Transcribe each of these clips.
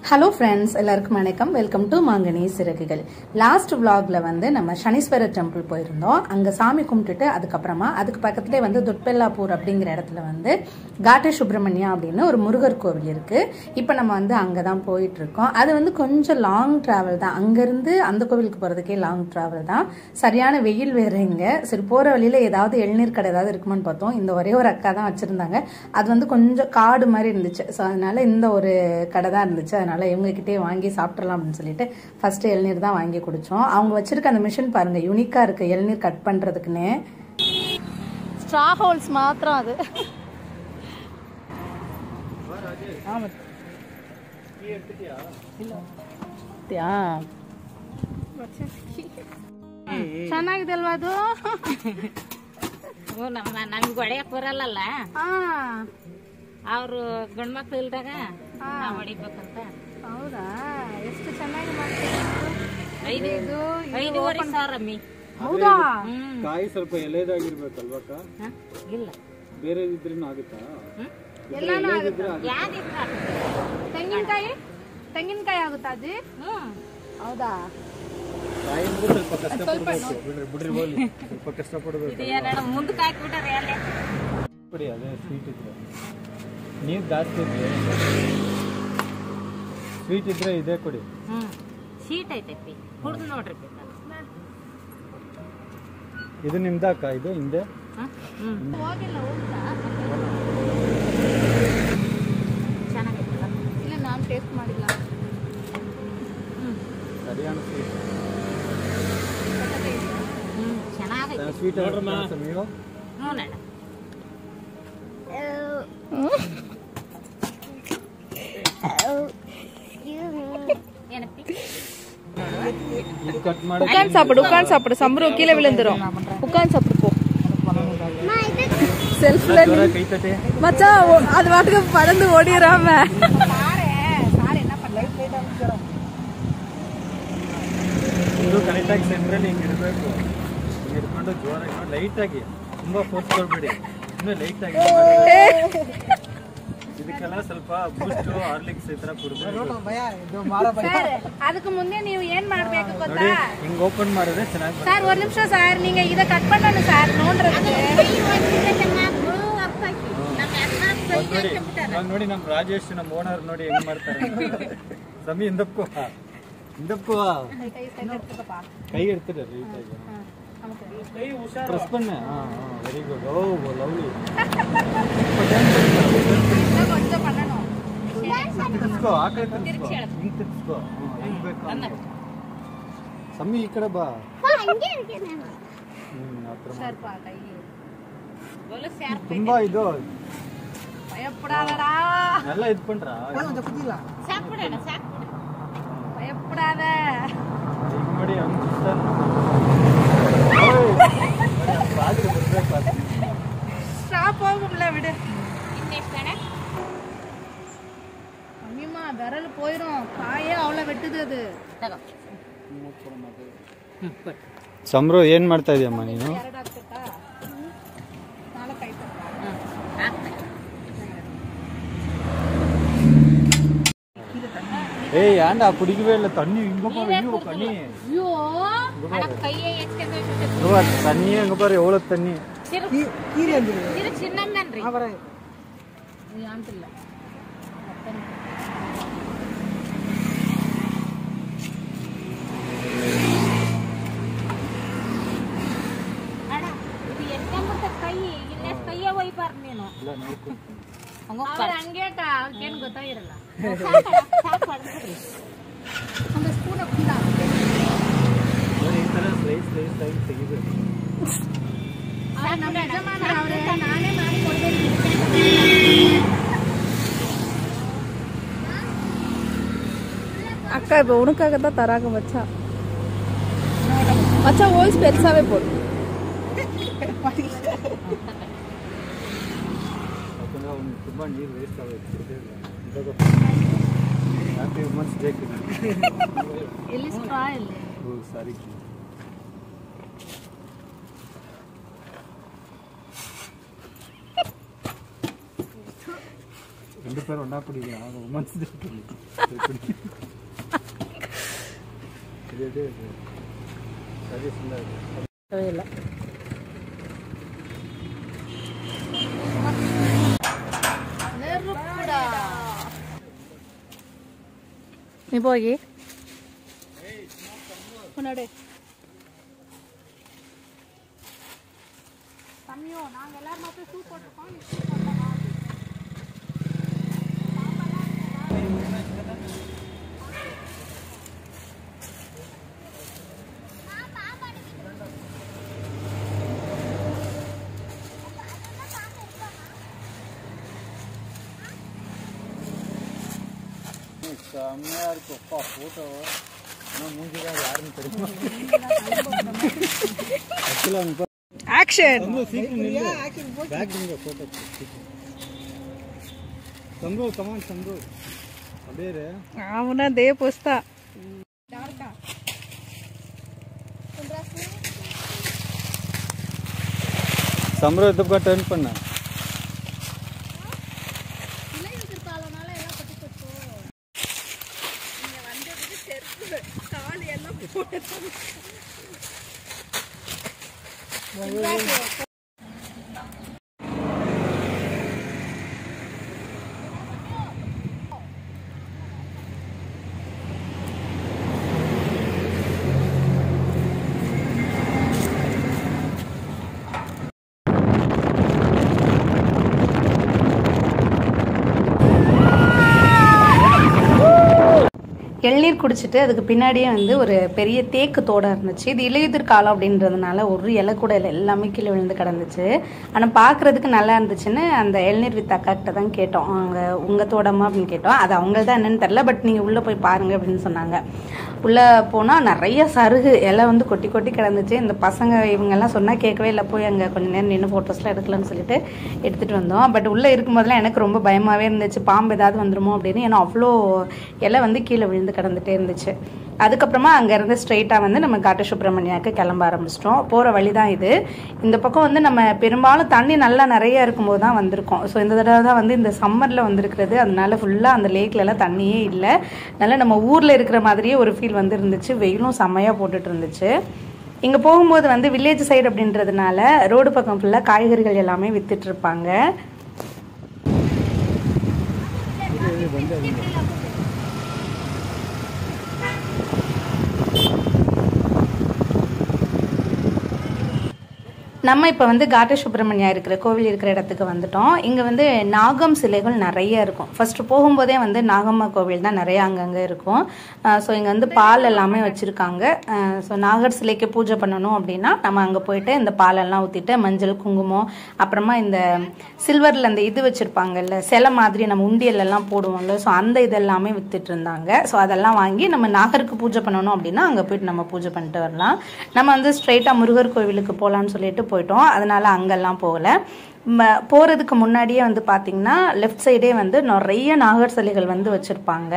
Hello friends, எல்லாருக்கும் வணக்கம். Welcome to மாங்கனி சிறகுகள். லாஸ்ட் vlogல நம்ம சனீஸ்வரர் டெம்பிள் போயிருந்தோம். அங்கே சாமி கும்பிட்டுட்டு அதுக்கப்புறமா அதுக்கு பக்கத்துலேயே துட்பெல்லாப்பூர் அப்படிங்கிற இடத்துல காட்டே சுப்பிரமணியா அப்படின்னு ஒரு முருகர் கோவில் இருக்கு. இப்போ நம்ம அங்கே தான் போயிட்டு இருக்கோம். அது கொஞ்சம் லாங் டிராவல் தான். அங்கேருந்து அந்த கோவிலுக்கு போகிறதுக்கே லாங் டிராவல் தான். சரியான வெயில் வேற இங்கே. சரி, போகிற வழியில் ஏதாவது இளநீர் கடை ஏதாவது இருக்குமான்னு பார்த்தோம். இந்த ஒரே ஒரு அக்கா தான் வச்சுருந்தாங்க. அது கொஞ்சம் காடு மாதிரி இருந்துச்சு. ஸோ அதனால இந்த ஒரு கடை தான் இருந்துச்சு. அதனால இவங்ககிட்டே வாங்கி சாப்பிட்றலாம் அப்படின்னு சொல்லிட்டு ஃபர்ஸ்ட் இளநீர் தான் வாங்கி குடிச்சோம். அவங்க வச்சிருக்க அந்த மிஷின் பாருங்க, யூனிக்கா இருக்கு. இளநீர் கட் பண்றதுக்குன்னு ஸ்ட்ரா ஹோல்ஸ் மாத்திரம் அது. ಚೆನ್ನಾಗಿದೆ ಅಲ್ವಾ ಅದು? ನಮ್ಗೆ ಹೊಡೆಯಕ್ ಬರಲ್ಲ. ಅವರು ಗಂಡ್ ಮಕ್ಳು ಇಲ್ದಾಗ ಹೊಡಿಬೇಕಂತ. ಹೌದಾ? ಎಷ್ಟು ಚೆನ್ನಾಗಿ ಮಾಡ್ತೀವಿ. 5,500 ರಮ್ಮಿ. ಹೌದಾ? ಕಾಯಿ ಸ್ವಲ್ಪ ಎಲೆದಾಗಿರ್ಬೇಕಲ್ವಕ್ಕ? ಇಲ್ಲ, ಬೇರೆ ಇದ್ರೂ ಆಗುತ್ತಾ? ಎಲ್ಲಾನು ಆಗುತ್ತೆ. ಯಾವ್ದಿದ್ರು ತೆಂಗಿನಕಾಯಿ ಆಗುತ್ತಾ ಅಜ್ಜಿ? ಹೌದಾ? ಕಾಯಿ ಅಂದ್ರೆ ಸ್ವಲ್ಪ ಕಷ್ಟಪಡ್ಬೇಕು. ಬಿಡ್ರಿ ಹೋಗ್ಲಿ, ಸ್ವಲ್ಪ ಕಷ್ಟಪಡ್ಬೇಕು. ಮುಂದಕ್ಕೆ ಹಾಕ್ಬಿಟ್ರೆ ಎಲೆ ಬಿಡಿ, ಅದೇ ಸ್ವೀಟ್ ಇದ್ರೆ ನೀರು ಜಾಸ್ತಿ ಇದ್ರೆ ಸ್ವೀಟ್ ಇದ್ರೆ ಇದೇ ಕೊಡಿ. ಶೀಟ್ ಐತೈತಿ, ಕುಡ್ದು ನೋಡ್ರಿ. ಇದು ನಿಮ್ದಾಕ? ಇದು ಹಿಂದೆ ಚೆನ್ನಾಗೈತಲ್ಲ? ಇಲ್ಲ, ನಾನು ಟೇಸ್ಟ್ ಮಾಡಿಲ್ಲ. ಸರಿಯಾದ ಸ್ವೀಟ್. ಚೆನ್ನಾಗೈತೆ ಸ್ವೀಟ್ ನೀವು ನೋಡೋಣ. உட்காந்து சாப்பிடு. சம்பரம் கீழே விழுந்துரும். உட்காந்து சாப்பிடு போ. செல்ஃப்ல மச்சா அது வாட்டுக்கு பறந்து ஓடிராம. ಇದು ಕರೆಕ್ಟಾಗಿ ಸೆಂಟ್ರಲ್ಲಿ ಹಿಂಗೆ ಇರಬೇಕು. ಹಿಂಗೆ ಇಟ್ಕೊಂಡು ಜೋರಾಗಿ ಲೈಟಾಗಿ, ತುಂಬ ಫೋರ್ಸ್ ಕೊಡ್ಬೇಡಿ. ಇನ್ನೂ ಲೈಟಾಗಿ ಇದಕ್ಕೆಲ್ಲ ಸ್ವಲ್ಪ ಬೂಸ್ಟ್, ಹಾರ್ಲಿಕ್ಸ್ ಈ ಥರ ಕುಡಿದ್ರೆ. அதுக்கு முன்னே ನೀವು ಏನ್ ಮಾಡ್ಬೇಕು ಗೊತ್ತಾ? ನೋಡಿ, ಹಿಂಗೆ ಓಪನ್ ಮಾಡಿದ್ರೆ ಚೆನ್ನಾಗಿ. சார் ஒரு நிமிஷம் சார், நீங்க இத கட் பண்ணணும் சார். ನೋಡ್றதுக்கு ನೋಡಿ, ನಮ್ಮ ರಾಜೇಶ್, ನಮ್ಮ ಓನರ್ ನೋಡಿ ಹೆಂಗ್ ಮಾಡ್ತಾರೆ. ಸಮಿ ಹಿಂದಕ್ಕೂ ಕೈ ಇಡ್ತಾರೆ ರೀಟಾಗಿ. ಪ್ರೆಸ್ பண்ணு. Very good. ஓ லவ்லி. கொஞ்சம் பண்ணணும். ತಿರ್ಸ್ಕೋ, ಆ ಕಡೆ ತಿರ್ಸ್ಕೋ, ಹಿಂಗ್ ತಿರ್ಸ್ಕೋ. ಹೆಂಗ್ ಬೇಕು ಸಮಿ, ಈ ಕಡೆ ಬಾ. ತುಂಬಾ ಇದು பயப்படாதடா. நல்லா இது பண்றா. ಸಾಕ್ಬಿಡೋಣ. பயப்படாத. ಈಗ ನೋಡಿ ಅನ್ಸುತ್ತಾನೆ. ஸ்டாப் போகும்ல, விடு. ಇನ್ನೆಷ್ಟಣ? அம்மிமா விரல் போயிரும். காயே அவ்வளோ வெட்டுது அது. ತಗೋ. ಸಮರು ಏನ್ ಮಾಡ್ತಾ ಇದೀಯಮ್ಮ ನೀನು? ಎರಡು ಆಗ್ತೈತಾ? 4 ಆಯ್ತಾ? ஏய், ஏன்டா குடிக்கவே இல்ல தண்ணி? இங்க பாரு, ஐயோ தண்ணி. ಅಯ್ಯೋ, ಕೈಯೇ ಎಚ್ಕೊಂಡು இங்க தண்ணி, இங்க பாரு எவ்வளவு தண்ணி. ಚಿನ್ನಮ್ಮನ್ರಿ ಅಂತಿಲ್ಲ. ಅಣ್ಣ, ಇದು ಎತ್ಕೊಂಡ್ಬಿಡ್ತ ಕೈ. ಇನ್ನೆಷ್ಟು ಕೈಯೇ ಒಯ್ಬಾರ್ದು ನೀನು. ಹಂಗೇಟ ಅವ್ರಿಗೇನು ಗೊತ್ತಾಗಿರಲ್ಲ. ಒಂದು ಸ್ಪೂನ್ ಹಾಕಿಲ್ಲ. ಈ ತರ ಸ್ಲೈಸ್ ಆಗಿ ತೆಗಿಬೇಕು. ನಮ್ಮ ಯಜಮಾನ ಅವರೇ, ನಾನೇ ಮಾಡಿ ಕೊಡ್ತೀನಿ. அக்கா இப்போ உனக்காக தான் தராங்க மச்சான். மச்சான் வாய்ஸ் பெருசாவே போடு. ಯಾಕಂದ್ರೆ ಅವ್ನು ತುಂಬಾ ನೀರು ವೇಸ್ಟ್ ಆಗುತ್ತೆ. Happy women's day. ಎಲ್ಲಿ ಸ್ಟ್ರಾ ಇಲ್ಲ? ಓ ಸಾರಿ. 2 பேரும் ஒன்றா பிடிக்கலாம் ரொமான்ஸ் இல்லை நீ போய் முன்னாடி சமயோ நாங்க எல்லாரும் மட்டும் ஷூ போட்டுருக்கோம். செம்மையா இருக்கும் போட்டோ ஆனால் மூஞ்சிதான் யாருன்னு தெரியுமா ஆக்ஷன் சம்பு கமான் சம்பு அப்படியே అవునా దే పోస్తా சம்பரம் இதுக்கு டர்ன் பண்ண இளநீர் குடிச்சிட்டு அதுக்கு பின்னாடியே வந்து ஒரு பெரிய தேக்கு தோடம் இருந்துச்சு. இது இலையுதிர் காலம் அப்படின்றதுனால ஒரு இலை கூட இல்லை, எல்லாமே கீழே விழுந்து கிடந்துச்சு. ஆனால் பார்க்குறதுக்கு நல்லா இருந்துச்சுன்னு அந்த இளநீர் வித் அக்காக்கிட்ட தான் கேட்டோம், அவங்க உங்கள் தோட்டமா அப்படின்னு கேட்டோம். அது அவங்கள்தான் என்னன்னு தெரில, பட் நீங்கள் உள்ளே போய் பாருங்க அப்படின்னு சொன்னாங்க. உள்ளே போனால் நிறைய சருகு இலை வந்து கொட்டி கொட்டி கிடந்துச்சு. இந்த பசங்க இவங்கெல்லாம் சொன்னால் கேட்கவே இல்லை, போய் அங்கே கொஞ்சம் நேரம் நின்று ஃபோட்டோஸ்லாம் எடுக்கலாம்னு சொல்லிட்டு எடுத்துகிட்டு வந்தோம். பட் உள்ளே இருக்கும்போதெல்லாம் எனக்கு ரொம்ப பயமாகவே இருந்துச்சு, பாம்பு ஏதாவது வந்துருமோ அப்படின்னு. ஏன்னா அவ்வளோ இலை வந்து கீழே விழுந்து கிடந்துட்டே இருந்துச்சு. அதுக்கப்புறமா அங்கேருந்து ஸ்ட்ரெயிட்டாக வந்து நம்ம காட்டு சுப்பிரமணியாவுக்கு கிளம்ப ஆரம்பிச்சிட்டோம். போகிற வழி தான் இது. இந்த பக்கம் வந்து நம்ம பெரும்பாலும் தண்ணி நல்லா நிறைய இருக்கும்போது தான் வந்திருக்கோம். ஸோ இந்த தடவை தான் வந்து இந்த சம்மரில் வந்திருக்கிறது. அதனால ஃபுல்லாக அந்த லேக்லலாம் தண்ணியே இல்லை. அதனால் நம்ம ஊரில் இருக்கிற மாதிரியே ஒரு ஃபீல் வந்து இருந்துச்சு. வெயிலும் செம்மையாக போட்டுட்டு இருந்துச்சு. இங்கே போகும்போது வந்து வில்லேஜ் சைடு அப்படின்றதுனால ரோடு பக்கம் ஃபுல்லாக காய்கறிகள் எல்லாமே வித்துட்டு இருப்பாங்க. நம்ம இப்போ வந்து காட்டு சுப்பிரமணியா இருக்கிற கோவில் இருக்கிற இடத்துக்கு வந்துட்டோம். இங்கே வந்து நாகம் சிலைகள் நிறைய இருக்கும். ஃபர்ஸ்ட் போகும்போதே வந்து நாகம்மா கோவில் தான் நிறைய அங்கங்கே இருக்கும். ஸோ இங்கே வந்து பால் எல்லாமே வச்சுருக்காங்க. ஸோ நாகர் சிலைக்கு பூஜை பண்ணணும் அப்படின்னா நம்ம அங்கே போயிட்டு இந்த பாலெல்லாம் ஊற்றிட்டு மஞ்சள் குங்குமம், அப்புறமா இந்த சில்வரில் அந்த இது வச்சுருப்பாங்கல்ல சிலை மாதிரி நம்ம உண்டியல்லாம் போடுவோம்ல, ஸோ அந்த இதெல்லாமே வித்துட்டு இருந்தாங்க. ஸோ அதெல்லாம் வாங்கி நம்ம நாகருக்கு பூஜை பண்ணணும் அப்படின்னா அங்கே போயிட்டு நம்ம பூஜை பண்ணிட்டு வரலாம். நம்ம வந்து ஸ்ட்ரெயிட்டாக முருகர் கோவிலுக்கு போகலான்னு சொல்லிட்டு போயிட்டோம். அதனால அங்கெல்லாம் போகல. போகிறதுக்கு முன்னாடியே வந்து பார்த்திங்கன்னா லெஃப்ட் சைடே வந்து நிறைய நாகர் சிலைகள் வந்து வச்சுருப்பாங்க.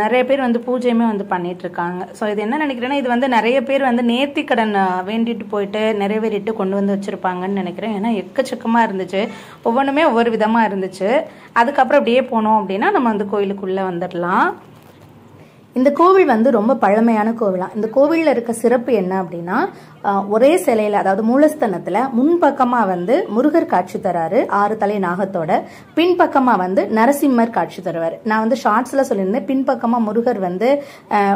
நிறைய பேர் வந்து பூஜையுமே வந்து பண்ணிட்டு இருக்காங்க. ஸோ இது என்ன நினைக்கிறேன்னா, இது வந்து நிறைய பேர் வந்து நேர்த்திக்கடன் வேண்டிட்டு போயிட்டு நிறைவேறிட்டு கொண்டு வந்து வச்சுருப்பாங்கன்னு நினைக்கிறேன். ஏன்னா எக்கச்சக்கமாக இருந்துச்சு, ஒவ்வொன்றுமே ஒவ்வொரு விதமாக இருந்துச்சு. அதுக்கப்புறம் அப்படியே போனோம் அப்படின்னா நம்ம வந்து கோயிலுக்குள்ளே வந்துடலாம். இந்த கோவில் வந்து ரொம்ப பழமையான கோவிலாம். இந்த கோவிலில் இருக்க சிறப்பு என்ன அப்படின்னா, ஒரே சிலையில் அதாவது மூலஸ்தானத்தில் முன்பக்கமாக வந்து முருகர் காட்சி தராரு 6 தலை நாகத்தோட, பின்பக்கமாக வந்து நரசிம்மர் காட்சி தருவார். நான் வந்து ஷார்ட்ஸில் சொல்லியிருந்தேன் பின்பக்கமாக முருகர் வந்து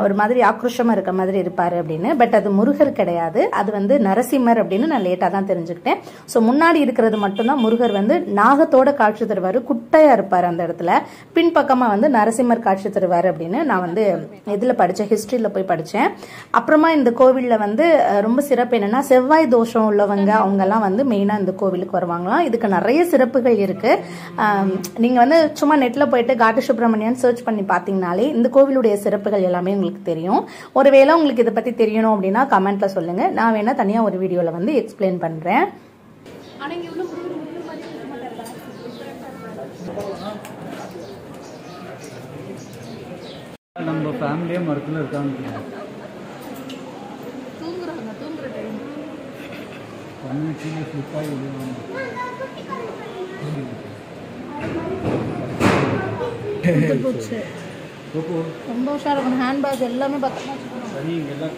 ஒரு மாதிரி ஆக்ரோஷமாக இருக்க மாதிரி இருப்பார் அப்படின்னு. பட் அது முருகர் கிடையாது, அது வந்து நரசிம்மர் அப்படின்னு நான் லேட்டாக தான் தெரிஞ்சுக்கிட்டேன். ஸோ முன்னாடி இருக்கிறது மட்டும்தான் முருகர் வந்து நாகத்தோட காட்சி தருவார், குட்டையாக இருப்பார் அந்த இடத்துல. பின்பக்கமாக வந்து நரசிம்மர் காட்சி தருவார் அப்படின்னு நான் வந்து இதில் படித்தேன், ஹிஸ்ட்ரியில் போய் படித்தேன். அப்புறமா இந்த கோவிலில் வந்து ரொம்ப சிறப்பு என்னன்னா, செவ்வாய் தோஷம் உள்ளவங்க அவங்கெல்லாம் வந்து மெயினாக இந்த கோவிலுக்கு வருவாங்களாம். இதுக்கு நிறைய சிறப்புகள் இருக்கு. நீங்கள் வந்து சும்மா நெட்டில் போயிட்டு காட்டு சுப்பிரமணியன் சர்ச் பண்ணி பார்த்தீங்கனாலே இந்த கோவிலுடைய சிறப்புகள் எல்லாமே உங்களுக்கு தெரியும். ஒருவேளை உங்களுக்கு இதை பற்றி தெரியணும் அப்படின்னா கமெண்ட்ல சொல்லுங்க, நான் வேணா தனியாக ஒரு வீடியோவில் வந்து எக்ஸ்பிளைன் பண்ணுறேன். நம்ம ஃபேமிலியே மரத்தில் இருக்காங்க. தூங்குற டைம் ஸ்லிப் ஆகி போச்சு. ரொம்ப உஷாரா இருக்கணும். ஹேண்ட்பேக் எல்லாமே பத்திரமா வச்சுக்கணும். சரி இங்கெல்லாம்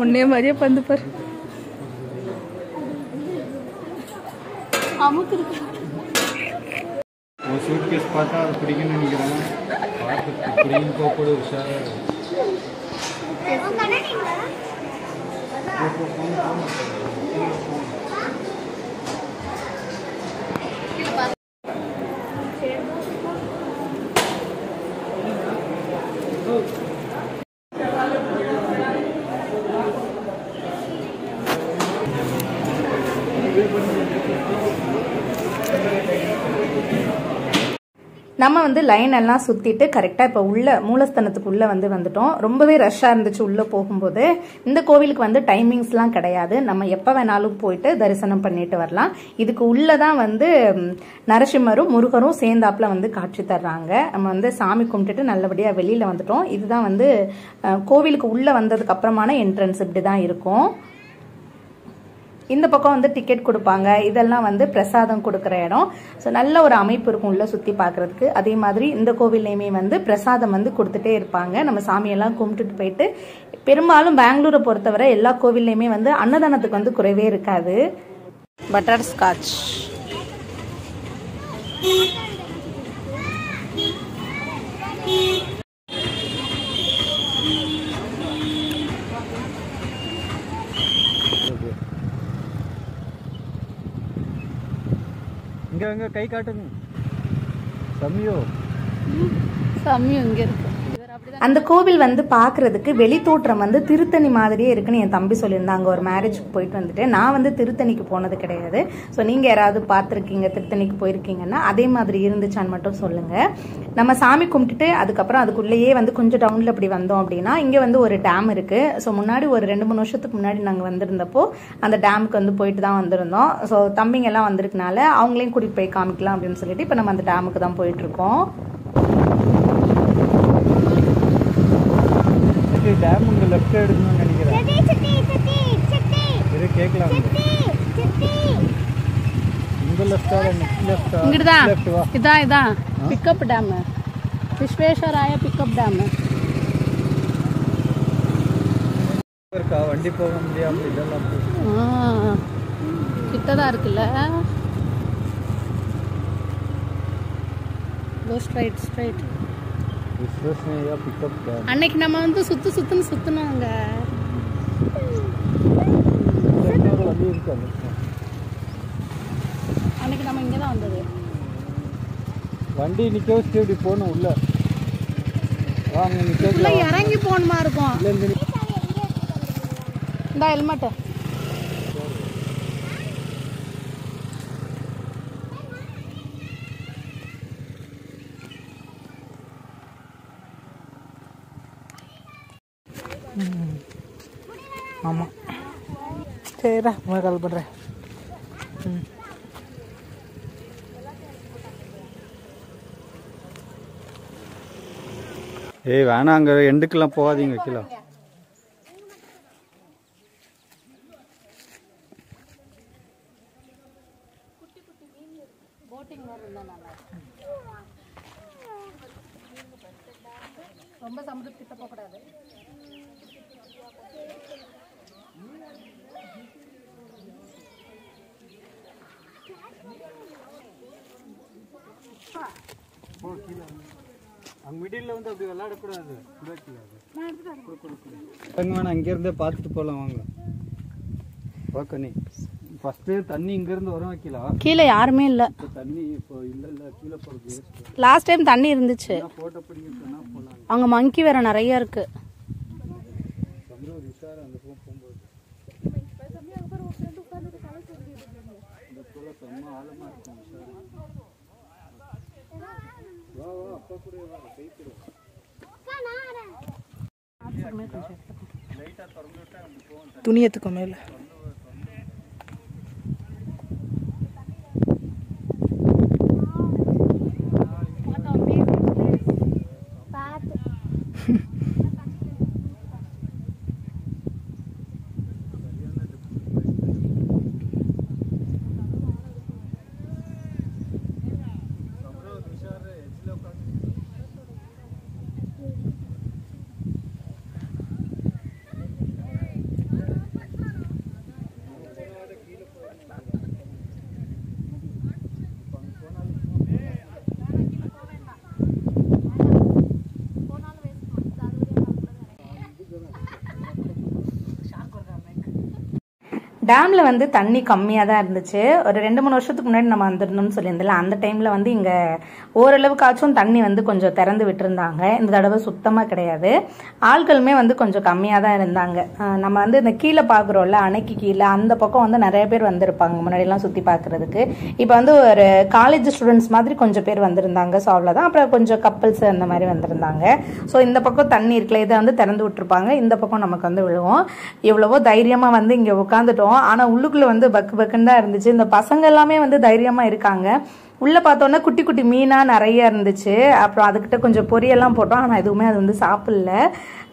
ஒன்னே மாதிரியே பந்து பாரு. அமுக்கு இருக்கு. உன் சூட்கேஸ் பார்த்தா அது பிடிக்குன்னு நினைக்கிறேன். பார்த்து பிடிக்கும் போகக்கூட உஷாராக இருக்கும். நம்ம வந்து லைன் எல்லாம் சுற்றிட்டு கரெக்டாக இப்போ உள்ள மூலஸ்தானத்துக்குள்ளே வந்துட்டோம். ரொம்பவே ரஷ்ஷாக இருந்துச்சு உள்ளே போகும்போது. இந்த கோவிலுக்கு வந்து டைமிங்ஸ்லாம் கிடையாது. நம்ம எப்போ வேணாலும் போயிட்டு தரிசனம் பண்ணிட்டு வரலாம். இதுக்கு உள்ளே தான் வந்து நரசிம்மரும் முருகரும் சேர்ந்தாப்புல வந்து காட்சி தர்றாங்க. நம்ம வந்து சாமி கும்பிட்டுட்டு நல்லபடியாக வெளியில் வந்துட்டோம். இதுதான் வந்து கோவிலுக்கு உள்ளே வந்ததுக்கு அப்புறமான என்ட்ரன்ஸ் இப்படி தான் இருக்கும். இந்த பக்கம் வந்து டிக்கெட் கொடுப்பாங்க. இதெல்லாம் வந்து பிரசாதம் கொடுக்குற இடம். ஸோ நல்ல ஒரு அமைப்பு இருக்கும் உள்ளே சுற்றி பார்க்குறதுக்கு. அதே மாதிரி இந்த கோவில்லையுமே வந்து பிரசாதம் வந்து கொடுத்துட்டே இருப்பாங்க. நம்ம சாமியெல்லாம் கும்பிட்டுட்டு போயிட்டு, பெரும்பாலும் பெங்களூரை பொறுத்தவரை எல்லா கோவில்லையுமே வந்து அன்னதானத்துக்கு வந்து குறைவே இருக்காது. பட்டர் ஸ்காட்ச் இங்கே கை காட்டுங்க. சமயம் இங்கே இருக்கு. அந்த கோவில் வந்து பார்க்கறதுக்கு வெளி தோற்றம் வந்து திருத்தணி மாதிரியே இருக்குன்னு என் தம்பி சொல்லியிருந்தாங்க. ஒரு மேரேஜ்க்கு போயிட்டு வந்துட்டு, நான் வந்து திருத்தணிக்கு போனது கிடையாது. ஸோ நீங்கள் யாராவது பார்த்துருக்கீங்க, திருத்தணிக்கு போயிருக்கீங்கன்னா அதே மாதிரி இருந்துச்சான்னு மட்டும் சொல்லுங்கள். நம்ம சாமி கும்பிட்டுட்டு அதுக்கப்புறம் அதுக்குள்ளேயே வந்து கொஞ்சம் டவுனில் அப்படி வந்தோம் அப்படின்னா இங்கே வந்து ஒரு டேம் இருக்குது. ஸோ முன்னாடி ஒரு 2-3 வருஷத்துக்கு முன்னாடி நாங்கள் வந்திருந்தப்போ அந்த டேமுக்கு வந்து போயிட்டு தான் வந்திருந்தோம். ஸோ தம்பிங்க எல்லாம் வந்திருக்கனால அவங்களையும் கூட்டிகிட்டு போய் காமிக்கலாம் அப்படின்னு சொல்லிட்டு இப்போ நம்ம அந்த டேமுக்கு தான் போயிட்டுருக்கோம். டேம் உங்க லெஃப்ட் எடுக்கணும்னு நினைக்கிறேன். இது கேட்கலாம். உங்க லெஃப்டா லெஃப்டா இங்கதான் இதான் pickup dam. Visvesvaraya pickup dam இருக்கா? வண்டி போக முடியாது. இதெல்லாம் கிட்டதான் இருக்குல்ல. Straight Visvesvaraya pickup dam. அன்னைக்கு நம்ம வந்து சுத்துனாங்க. அன்னைக்கு நம்ம இங்கே தான் வந்தது. வண்டி நிற்க வச்சுட்டு இப்படி போகணும் உள்ள. வாங்க நிற்க இறங்கி போகணுமா இருக்கும். இந்த ஹெல்மெட்டு ஆமாம். சரிடா, நான் கால் பண்ணுறேன். ஏய் வேணாம், அங்கே எண்டுக்கெல்லாம் போகாதீங்க கீழே. ரொம்ப சமுதிரம் கிட்ட போகக்கூடாது. அங்கே மிடில் வந்து அப்படி விளையாடக்கூடாது. வேணாம், அங்கேருந்தே பார்த்துட்டு போகலாம். வாங்க ஓகே. நீ ஃபஸ்ட்டு தண்ணி இங்கேருந்து வர வைக்கலாம். கீழே யாருமே இல்லை. தண்ணி இப்போ இல்லை கீழே போகிறது. லாஸ்ட் டைம் தண்ணி இருந்துச்சு. ஃபோட்டோ பிடிக்கிறதுனா போகலாம். அங்கே மங்கி வேற நிறைய இருக்கு. விசாரம் அந்த போகும்போது செம்ம ஆழமாக இருக்கும். வா வா, அப்பா கூட வா, கை கூட லைட்டாக திறந்து விட்டா அப்படி போகும். துணியத்துக்கு மேலே டேம்ல வந்து தண்ணி கம்மியா தான் இருந்துச்சு. ஒரு 2-3 வருஷத்துக்கு முன்னாடி நம்ம வந்திருந்தோம்னு சொல்லியிருந்தல, அந்த டைம்ல வந்து இங்க ஓரளவுக்காச்சும் தண்ணி வந்து கொஞ்சம் திறந்து விட்டுருந்தாங்க. இந்த தடவை சுத்தமா கிடையாது. ஆட்களுமே வந்து கொஞ்சம் கம்மியா தான் இருந்தாங்க. நம்ம வந்து இந்த கீழே பாக்குறோம்ல, அணைக்கு கீழே அந்த பக்கம் வந்து நிறைய பேர் வந்திருப்பாங்க முன்னாடி எல்லாம் சுத்தி பாக்குறதுக்கு. இப்ப வந்து ஒரு காலேஜ் ஸ்டூடெண்ட்ஸ் மாதிரி கொஞ்சம் பேர் வந்திருந்தாங்க. ஸோ அவ்வளவுதான். அப்புறம் கொஞ்சம் கப்பல்ஸ் அந்த மாதிரி வந்திருந்தாங்க. ஸோ இந்த பக்கம் தண்ணி இருக்குல்ல, இதை வந்து திறந்து விட்டுருப்பாங்க. இந்த பக்கம் நமக்கு வந்து விழுவோம். எவ்வளவோ தைரியமா வந்து இங்க உட்காந்துட்டோம். ஆனா உள்ளுக்குள்ள வந்து பக்கு பக்குன்னு தான் இருந்துச்சு. இந்த பசங்க எல்லாமே வந்து தைரியமா இருக்காங்க. உள்ள பார்த்தோன்னா குட்டி குட்டி மீனா நிறைய இருந்துச்சு. அப்புறம் அதுக்கிட்ட கொஞ்சம் பொரியெல்லாம் போட்டோம். ஆனா எதுவுமே அது வந்து சாப்பிடல.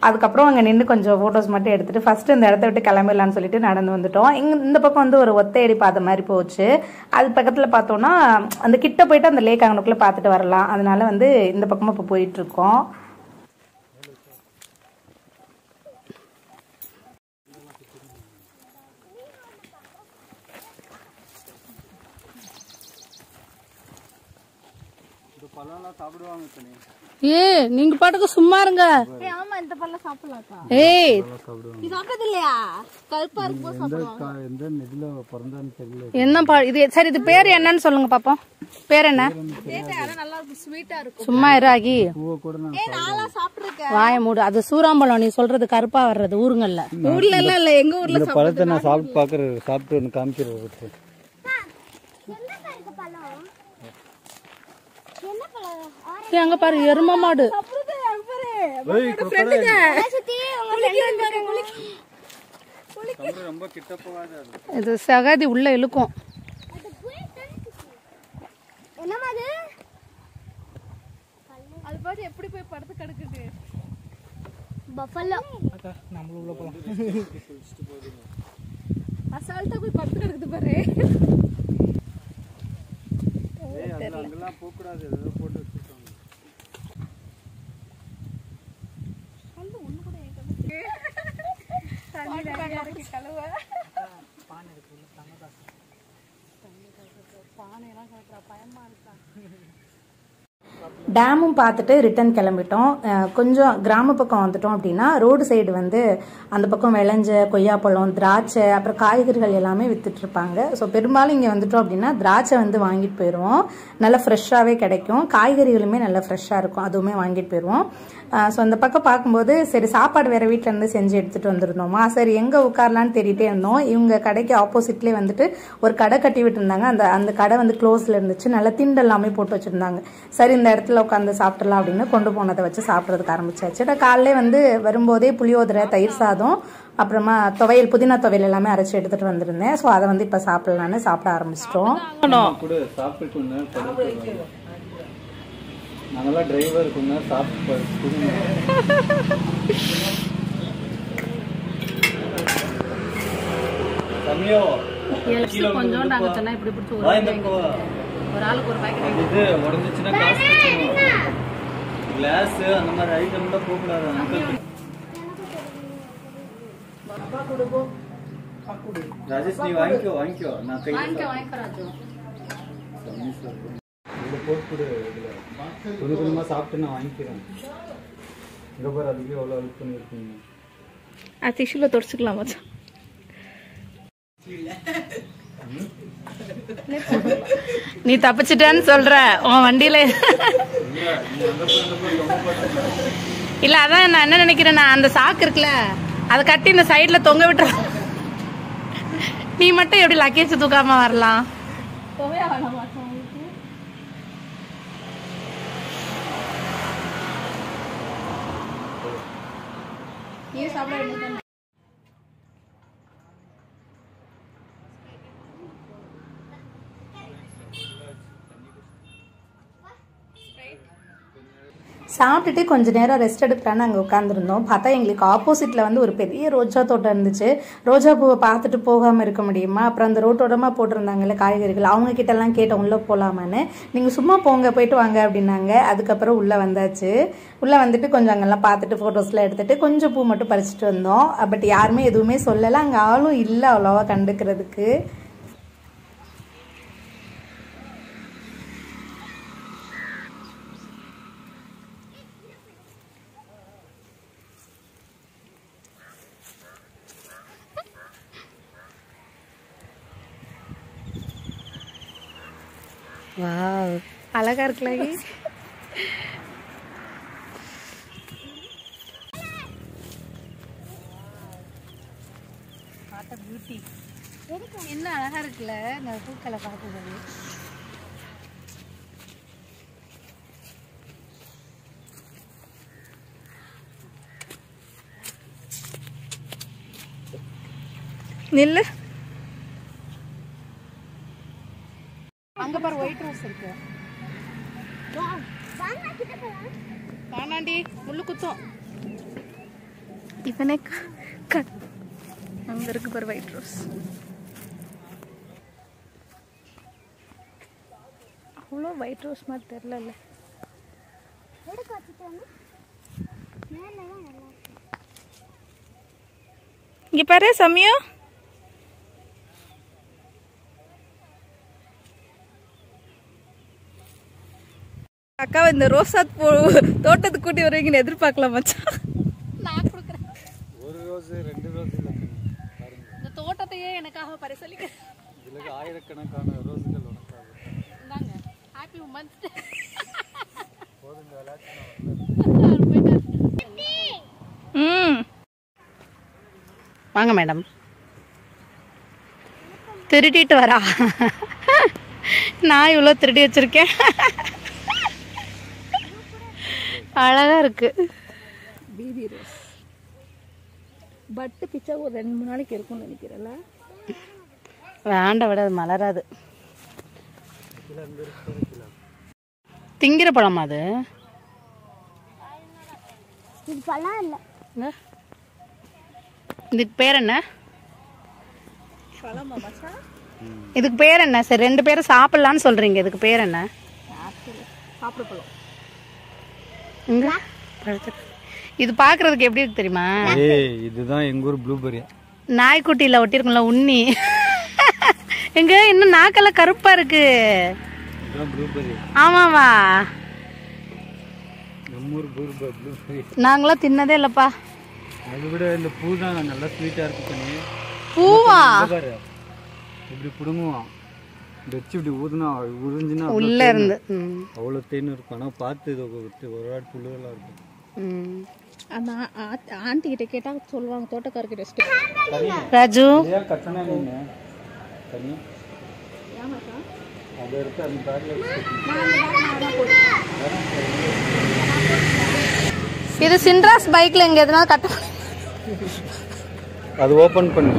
அதுக்கப்புறம் அங்கே நின்று கொஞ்சம் ஃபோட்டோஸ் மட்டும் எடுத்துட்டு ஃபர்ஸ்ட் இந்த இடத்த விட்டு கிளம்பிடலான்னு சொல்லிட்டு நடந்து வந்துட்டோம். இந்த பக்கம் வந்து ஒரு ஒத்தையடி பாதை மாதிரி போச்சு. அது பக்கத்துல பார்த்தோம்னா அந்த கிட்ட போயிட்டு அந்த லேக் அங்கனுக்குள்ள பார்த்துட்டு வரலாம். அதனால வந்து இந்த பக்கமா இப்போ போயிட்டு இருக்கோம். நீங்க பாட்டுக்கு சும்மா இருங்க. ஆமா இந்த பல்ல சாப்பிடலாக்கா. ஏய் நீ சாப்பிட்டது இல்லையா? கருப்பா இருக்கும்போது சாப்பிடுவாங்க. என்னப்பா இது? சரி, இது பேர் என்னன்னு சொல்லுங்க பாப்போம். பேர் என்ன? நல்லா இருக்கும், ஸ்வீட்டா இருக்கும். சும்மா இராகி நாளா சாப்பிட்டுருக்கேன். வாய மூடு. அது சூறாம்பழம். நீ சொல்றது கருப்பா வர்றது ஊருங்கல்ல. ஊர்ல எல்லாம் இல்ல, எங்க ஊர்ல இந்த பழத்தை நான் சாப்பிட்டு பாக்குறேன். சாப்பிட்டு ஒன்று காமிக்கிறது. அங்க பாரு எரும மாடு. ரொம்ப கிட்ட போகாத. இது சகதி உள்ள இழுக்கும். அது பாரு எப்படி போய் படுத்து கிடக்குது. நம்மளும் உள்ள போலாம். அசால்ட்டா போய் படுத்து கிடக்குது பாரு. அங்கெல்லாம் போக கூடாது. ஏதோ போட்டு வச்சிருக்காங்க. டேமும் பார்த்துட்டு ரிட்டர்ன் கிளம்பிட்டோம். கொஞ்சம் கிராம பக்கம் வந்துட்டோம் அப்படின்னா ரோடு சைடு வந்து அந்த பக்கம் விளைஞ்ச கொய்யாப்பழம், திராட்சை, அப்புறம் காய்கறிகள் எல்லாமே வித்துட்டு இருப்பாங்க. ஸோ பெரும்பாலும் இங்கே வந்துட்டோம் அப்படின்னா திராட்சை வந்து வாங்கிட்டு போயிடுவோம். நல்லா ஃப்ரெஷ்ஷாகவே கிடைக்கும். காய்கறிகளுமே நல்லா ஃப்ரெஷ்ஷாக இருக்கும். அதுவுமே வாங்கிட்டு போயிடுவோம். ஸோ அந்த பக்கம் பார்க்கும்போது சரி சாப்பாடு வேற வீட்டில் இருந்து செஞ்சு எடுத்துட்டு வந்திருந்தோமா, சரி எங்கே உட்காரலான்னு தேடிட்டே இருந்தோம். இவங்க கடைக்கு ஆப்போசிட்லேயே வந்துட்டு ஒரு கடை கட்டி விட்டுருந்தாங்க. அந்த கடை வந்து க்ளோஸில் இருந்துச்சு. நல்லா திண்டு எல்லாமே போட்டு வச்சுருந்தாங்க. சரி இந்த இடத்துல உட்காந்து சாப்பிடலாம் அப்படின்னு கொண்டு போனதை வச்சு சாப்பிட்றதுக்கு ஆரம்பிச்சாச்சு. காலையிலே வந்து வரும்போதே புளியோதரை, தயிர் சாதம், அப்புறமா துவையல், புதினா துவையல் எல்லாமே அரைச்சி எடுத்துட்டு வந்திருந்தேன். ஸோ அதை வந்து இப்போ சாப்பிடலான்னு சாப்பிட ஆரம்பிச்சிட்டோம். நாங்கெல்லாம் டிரைவர் கொஞ்ச சாப்பிட்டு கொஞ்சம் நாங்க சொன்னா இப்படி பிடிச்சி ஒரு ஆளுக்கு ஒரு பாக்கெட். இது உடஞ்சிச்சுன்னா காசு கொடுக்கணும். கிளாஸ் அந்த மாதிரி ஐட்டம் கூட போகக்கூடாது. ராஜேஷ் நீ வாங்கிக்கோ. நான் போட்டு கொஞ்சம் கொஞ்சமா சாப்பிட்டு நான் வாங்கிக்கிறேன். இங்க பாரு அதுக்கு எவ்வளவு ஹெல்ப் பண்ணிருக்கீங்க. டிஷ்யூல தொடச்சுக்கலாம் மச்சான். நீ தப்பிச்சிட்டேன்னு சொல்ற உன் வண்டியில. இல்ல அதான் நான் என்ன நினைக்கிறேன்னா, அந்த சாக்கு இருக்குல்ல அதை கட்டி இந்த சைட்ல தொங்க விட்டுற. நீ மட்டும் எப்படி லக்கேஜ் தூக்காம வரலாம்? சாப்பிட்டுட்டு கொஞ்ச நேரம் ரெஸ்ட் எடுக்கலான்னு அங்கே உட்காந்துருந்தோம். பார்த்தா எங்களுக்கு ஆப்போசிட்டில் வந்து ஒரு பெரிய ரோஜா தோட்டம் இருந்துச்சு. ரோஜா பூவை பார்த்துட்டு போகாமல் இருக்க முடியுமா? அப்புறம் அந்த ரோட்டோடமாக போட்டிருந்தாங்கல்ல காய்கறிகள், அவங்க கிட்டலாம் கேட்டோம் உள்ளே போகலாமான்னு. நீங்கள் சும்மா போங்க, போயிட்டு வாங்க அப்படின்னாங்க. அதுக்கப்புறம் உள்ளே வந்தாச்சு. உள்ளே வந்துட்டு கொஞ்சம் அங்கெல்லாம் பார்த்துட்டு ஃபோட்டோஸ்லாம் எடுத்துகிட்டு கொஞ்சம் பூ மட்டும் பறிச்சுட்டு வந்தோம். பட் யாருமே எதுவுமே சொல்லலை. அங்கே ஆளும் இல்லை அவ்வளோவா கண்டுக்கிறதுக்கு. வாவ் அழகா இருக்குல்ல. பியூட்டி என்ன அழகா இருக்குல்ல இந்த பூக்களை பார்க்கும்போது. நில்லு அங்க பாரு ஒயிட் ரோஸ் இருக்கு. காணாண்டி முள்ளு குத்தம். இவனே அங்க இருக்கு பாரு ஒயிட் ரோஸ். அவ்வளோ ஒயிட் ரோஸ் மாதிரி தெரியல. இங்க பாரு சமயம். அக்காவை இந்த ரோசா தோட்டத்துக்கு கூட்டி வருவீங்கன்னு எதிர்பார்க்கலாம் மச்சான். நான் கொடுக்குறேன். ஒரு ரோஸ் 2 ரோஸ் இல்ல பாருங்க. இந்த தோட்டத்தையே எனக்காக பரிசளிக்க. இதுல ஆயிரக்கணக்கான ரோஸ்கள் உனக்காக. இந்தாங்க ஹாப்பி உமன்ஸ் டே. போதுங்க வாங்க மேடம். திருடிட்டு வரா. நான் இவ்வளோ திருடி வச்சிருக்கேன். அழகா இருக்கு. பேபி ரோஸ் பட்டு பிச்சா ஒரு 2-3 நாளைக்கு இருக்கும்னு நினைக்கிறேன்ல. வேண்டாம் விட அது மலராது. திங்கிற பழமா அது? இது பழம் இல்ல. இதுக்கு பேர் என்ன? இதுக்கு பேர் என்ன? சரி 2 பேரும் சாப்பிடலான்னு சொல்றீங்க. இதுக்கு பேர் என்ன? சாப்பிட பழம். இது பாக்குறதுக்கு எப்படி இருக்கு தெரியுமா? இதுதான் எங்க ஊர் ப்ளூபெர்ரி. நாய்க்குட்டியில ஒட்டிருக்கும்ல உண்ணி. எங்க இன்னும் நாக்கெல்லாம் கருப்பா இருக்கு. ஆமாவா? நம்ம ஊர் ப்ளூபெர்ரி நாங்களாம் தின்னதே இல்லப்பா. அதை விட இந்த பூ தான் நல்லா ஸ்வீட்டா இருக்கு பண்ணி. பூவா? இப்படி புடுங்குவான் வச்சு இப்படி ஊதுனா உறிஞ்சினா உள்ள இருந்து அவ்வளோ தேன் இருக்கும். ஆனால் பார்த்து ஒரு வாட் புல்லுகளாக இருக்கும். அந்த ஆண்டி கிட்ட கேட்டா சொல்லுவாங்க தோட்டக்காரர்கிட்ட. ராஜு கட்டணா நீங்க தண்ணி அதை எடுத்து அந்த பேக்கில் இது சின்ராஸ் பைக்ல எங்க எதனால கட்ட அது ஓபன் பண்ணு.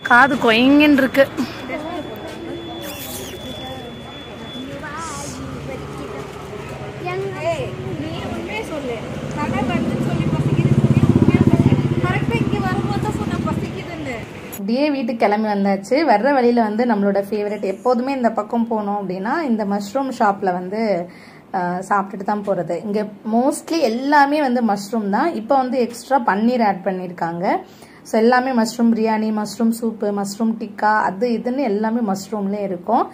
காது கொயங்கன்னு இருக்கு. அப்படியே வீட்டுக்கு கிளம்பி வந்தாச்சு. வர்ற வழியில் வந்து நம்மளோட ஃபேவரட் எப்போதுமே இந்த பக்கம் போனோம் அப்படின்னா இந்த மஷ்ரூம் ஷாப்பில் வந்து சாப்பிட்டுட்டு தான் போகிறது. இங்கே மோஸ்ட்லி எல்லாமே வந்து மஷ்ரூம் தான். இப்போ வந்து எக்ஸ்ட்ரா பன்னீர் ஆட் பண்ணியிருக்காங்க. ஸோ எல்லாமே mushroom biryani, mushroom soup, mushroom tikka, அது இதுன்னு எல்லாமே மஷ்ரூம்லேயே இருக்கும்.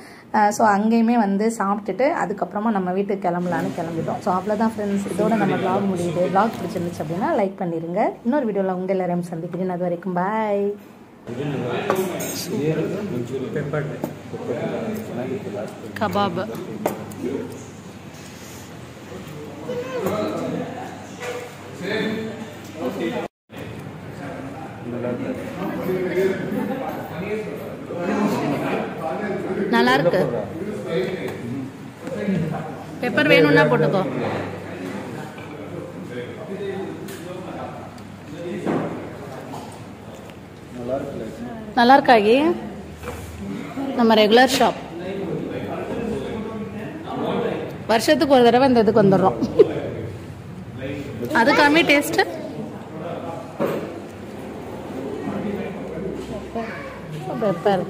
ஸோ அங்கேயுமே வந்து சாப்பிட்டுட்டு அதுக்கப்புறமா நம்ம வீட்டுக்கு கிளம்பலான்னு கிளம்பிட்டோம். ஸோ அவ்வளோதான் ஃப்ரெண்ட்ஸ், இதோட நம்ம vlog முடியுது. vlog பிடிச்சிருந்துச்சு அப்படின்னா லைக் பண்ணிடுங்க. இன்னொரு வீடியோவில் உங்கள் எல்லாரையும் சந்திக்கிறேன். அது வரைக்கும் பாய். கபாப் நல்லா இருக்கு. பெப்பர் வேணும்னா போட்டுக்கோ. நல்லா இருக்காகி. நம்ம ரெகுலர் ஷாப் வருஷத்துக்கு ஒரு தடவை இந்த இதுக்கு வந்துடுறோம். அதுக்காமே டேஸ்ட் பெப்பர்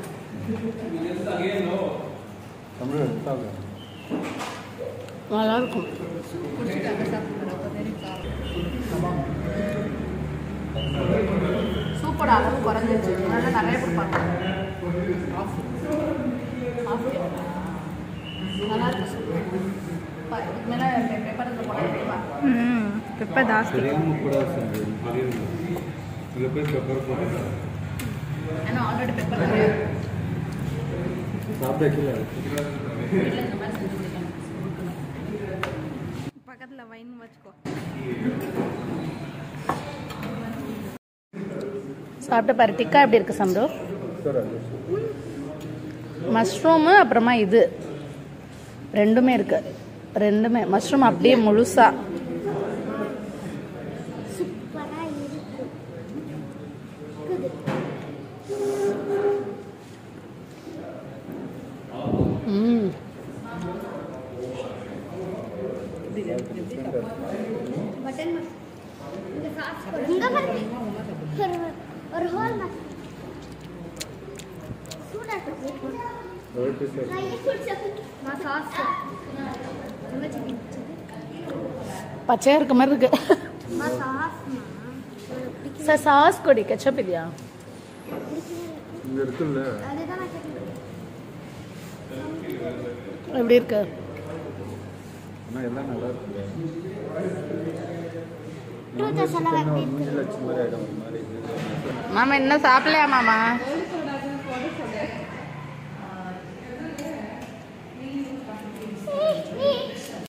நல்லா இருக்கும். சூப்போட அளவு குறைஞ்சிருச்சு. அதனால நிறைய கொடுப்பாங்க. நல்லா இருக்கு. மேலே பெப்பர் போட பெப்பர் ஜாஸ்தி. ஆனால் ஆல்ரெடி பெப்பர் நிறைய பக்கத்தில் வைன் வச்சுக்கோ. சாப்பிட்டு பாரு. டிக்கா எப்படி இருக்கு சம்ரு? மஷ்ரூமு அப்புறமா இது ரெண்டுமே இருக்கு. ரெண்டுமே மஷ்ரூம் அப்படியே முழுசா. பச்சையா இருக்க மாதிரி இருக்கு. சார் சாஸ் கொடி கெச்சப் இல்லையா? எப்படி இருக்கு? மாமா என்ன சாப்பிடலையா மாமா?